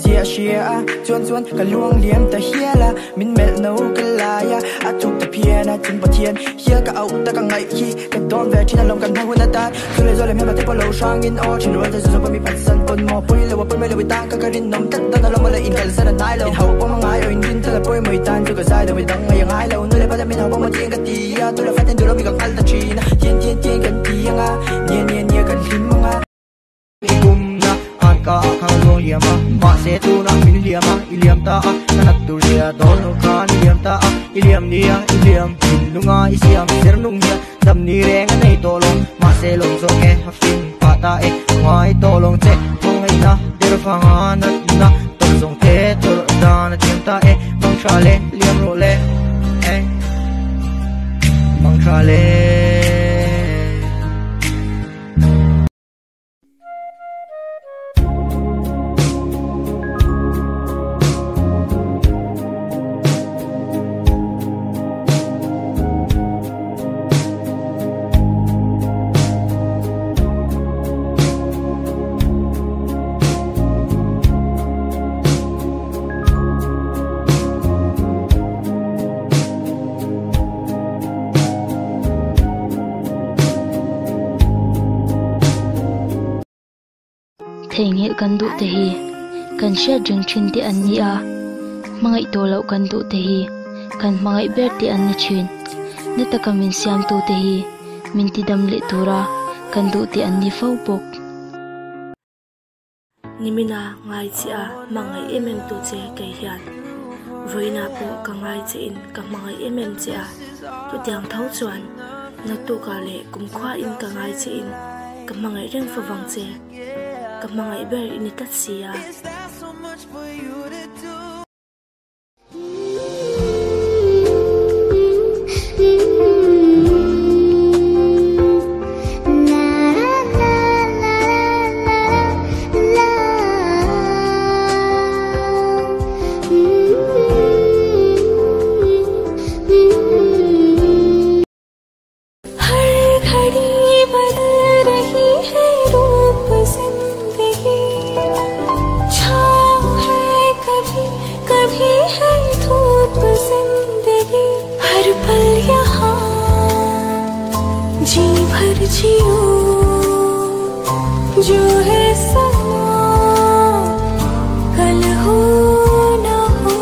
zia shia chuan chuan ka luang liam ta hiala min mel no ka laya atuk ta piana tin pathian hia ka au ta ka ngai hi ka don ve thina lom kan hu na ta khule zole me ba te polo shang in o chin ro ta zo pa mi pat san pon mo pui le wa pon me le ta ka rin nom tat ta lo ma le in kal san nai lo in hau pa ma ngai o in din ta la poi moi tan tu ka sai da mi dang ngai ngai lo nu le pa da min hau pa ma tin ka ti ya tu la fa ten du lo mi ka al ta china tien tien tien kan ti nga nia kan him nga kumna an ka khang lo liama ma se tu na min liama iliam ta kanat tu ria dol no kan iliam ta iliam nia iliam lunga isiam ser nung nia dam ni reng nei to long ma se long zo ke hafin pa ta e ngai to long che mong ai na der fanga na na to zong te to da na tim ta e mong tra le liam ro le e mong tra le Thengel kan du te hi kan sha jing chin ti an ni a mangai to lo kan du te hi kan mangai ber ti an ni chin ne ta kamin siam tu te hi min ti dam le tura kan du ti an ni fo pok nimina ngai chi a mangai emem tu che ke hian voina po ka ngai che in ka mangai emem che a tu tiang thau chuan na tu ka le kum khwa in ka ngai che in ka mangai reng fa wang che ka mangai ber in tat sia जी भर जियो जो है समा कल हो ना हो